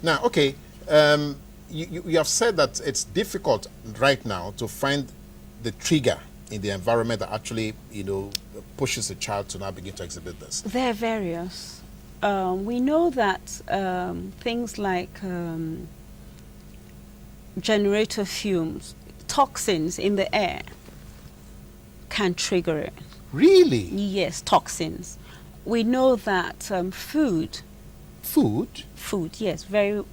Now, okay, you have said that it's difficult right now to find the trigger in the environment that actually, pushes a child to now begin to exhibit this. There are various. We know that things like generator fumes, toxins in the air can trigger it. Really? Yes, toxins. We know that food, yes, very,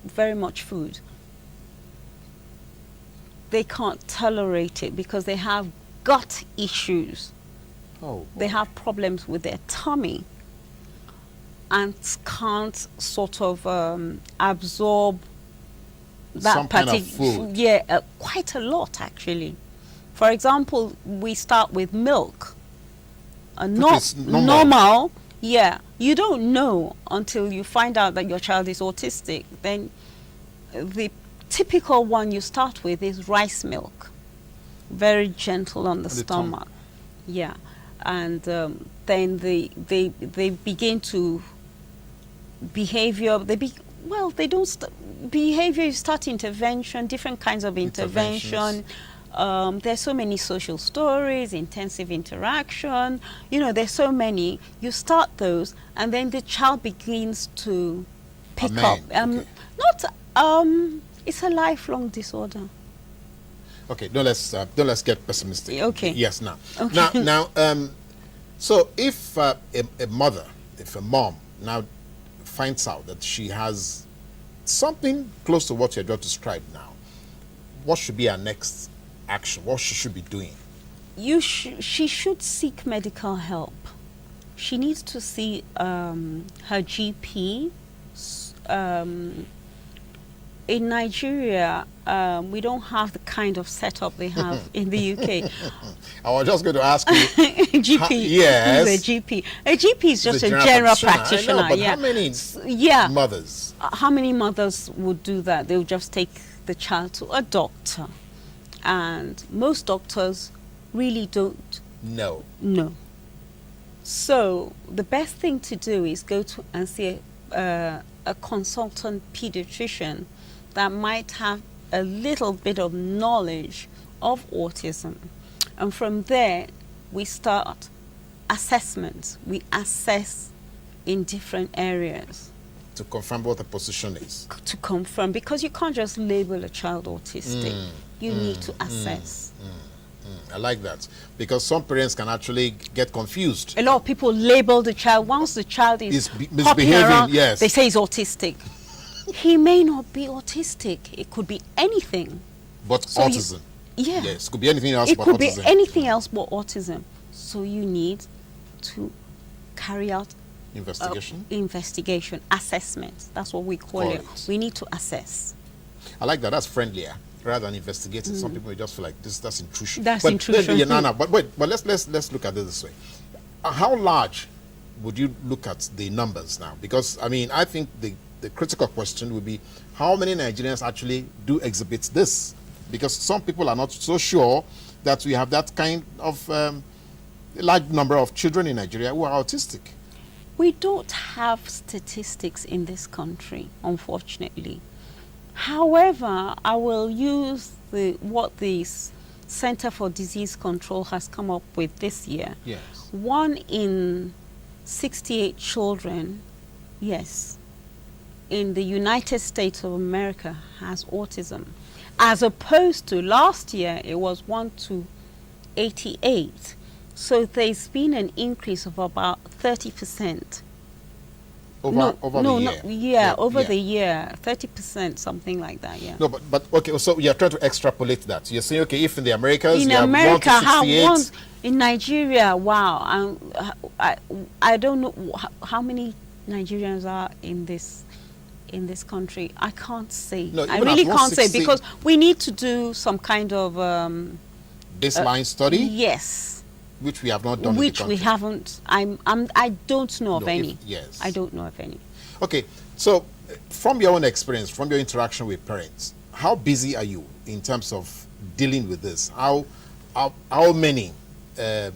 very much food. They can't tolerate it because they have gut issues. Oh. They have problems with their tummy and can't sort of absorb that some kind of food. Yeah, quite a lot actually. For example, we start with milk. Normal, yeah. You don't know until you find out that your child is autistic. Then the typical one you start with is rice milk. Very gentle on the stomach. Yeah. And then they begin to behavior. Behavior, you start intervention, different kinds of intervention. There's so many social stories, intensive interaction. There's so many. You start those, and then the child begins to pick up. Okay. It's a lifelong disorder. Okay, don't let's get pessimistic. Okay. Yes, now. Okay. Now, so if a mom now finds out that she has something close to what you just described now, what should be our next action? What she should be doing? She should seek medical help. She needs to see her GP. In Nigeria, we don't have the kind of setup they have in the UK. I was just going to ask you. GP. Yes. Who's a GP? A GP is just a general practitioner. I know, but yeah. how many mothers? How many mothers would do that? They'll just take the child to a doctor. And most doctors really don't know. So the best thing to do is go to and see a consultant pediatrician that might have a little bit of knowledge of autism. And from there, we start assessments. We assess in different areas. To confirm what the position is. To confirm, because you can't just label a child autistic. You need to assess. I like that, because some parents can actually get confused. A lot of people label the child. Once the child is misbehaving, around, yes, they say he's autistic. He may not be autistic. It could be anything. But so autism. Yeah. Yes, it could be anything else but autism. It could be anything else but autism. So you need to carry out investigation, assessment. That's what we call it. We need to assess. I like that. That's friendlier rather than investigating. Some people just feel like that's intrusion. That's intrusion. But let's look at it this way. How large would you look at the numbers now? Because I think the critical question would be, how many Nigerians actually do exhibit this? Because some people are not so sure that we have that kind of large number of children in Nigeria who are autistic. We don't have statistics in this country, unfortunately. However, I will use what the Center for Disease Control has come up with this year. Yes. 1 in 68 children, yes, in the United States of America has autism. As opposed to last year, it was 1 to 88. So there's been an increase of about 30%. Over the year? Over the year, 30%, something like that, yeah. No, but okay, so you're trying to extrapolate that. You're saying, okay, if in the Americas, in America, in Nigeria, wow, I don't know how many Nigerians are in this country. I can't say. No, I really can't say, because we need to do some kind of baseline study. Yes. Which we have not done. Which we haven't. I don't know of any. Yes. I don't know of any. Okay, so from your own experience, from your interaction with parents, how busy are you in terms of dealing with this? How many, how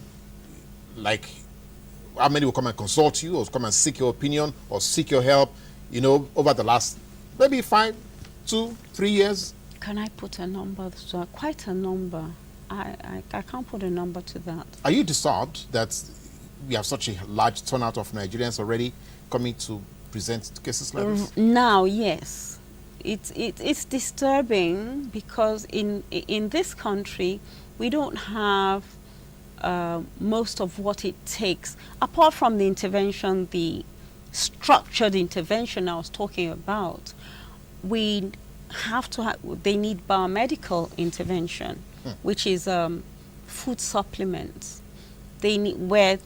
many will come and consult you, or come and seek your opinion, or seek your help, over the last maybe 5, 2, 3 years? Can I put a number? So quite a number. I can't put a number to that. Are you disturbed that we have such a large turnout of Nigerians already coming to present cases like this? Now, yes. It's disturbing because in this country, we don't have most of what it takes. Apart from the intervention, the structured intervention I was talking about, we have to have, they need biomedical intervention, which is food supplements. They need, where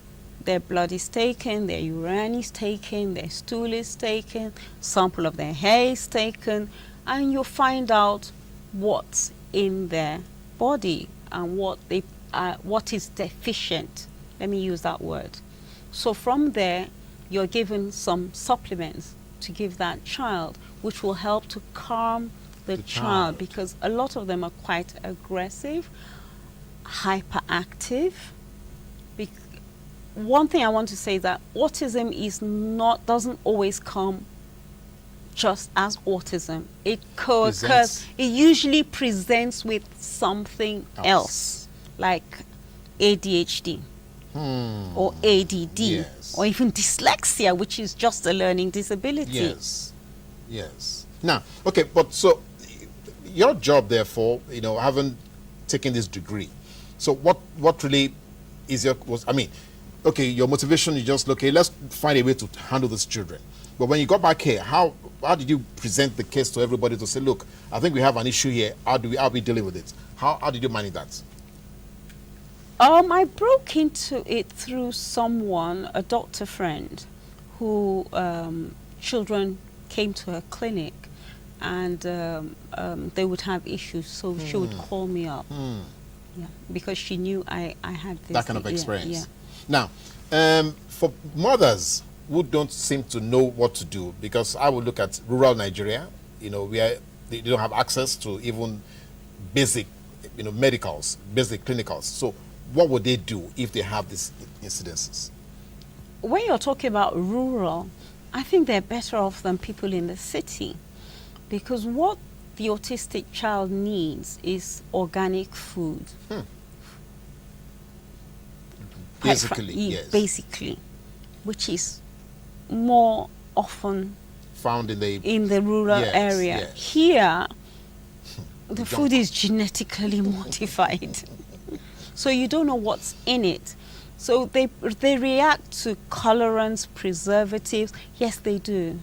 their blood is taken, their urine is taken, their stool is taken, sample of their hair is taken, and you find out what's in their body and what is deficient. Let me use that word. So from there, you're given some supplements to give that child, which will help to calm the child, because a lot of them are quite aggressive, hyperactive. One thing I want to say is that autism doesn't always come just as autism. It usually presents with something else, like ADHD or ADD, yes, or even dyslexia, which is just a learning disability. Yes, yes. Now, okay, but so your job, therefore, having taken this degree, so what really is okay, your motivation is just, okay, let's find a way to handle these children. But when you got back here, how did you present the case to everybody to say, look, I think we have an issue here. How are we dealing with it? How did you manage that? I broke into it through someone, a doctor friend, who children came to her clinic, and they would have issues, so she would call me up, because she knew I had this, that kind of experience. Yeah. Now, for mothers who don't seem to know what to do, because I would look at rural Nigeria, where they don't have access to even basic, medicals, basic clinicals. So what would they do if they have these incidences? When you're talking about rural, I think they're better off than people in the city, because what the autistic child needs is organic food. Basically, yes. Basically, which is more often found in the rural area. Yes. Here, the food is genetically modified, so you don't know what's in it. So they react to colorants, preservatives. Yes, they do.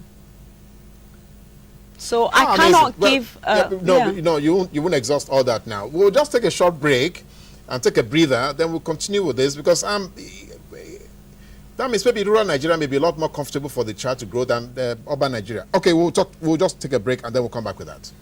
So I cannot give. No, you won't exhaust all that now. We'll just take a short break and take a breather. Then we'll continue with this, because that means maybe rural Nigeria may be a lot more comfortable for the child to grow than urban Nigeria. Okay, we'll just take a break and then we'll come back with that.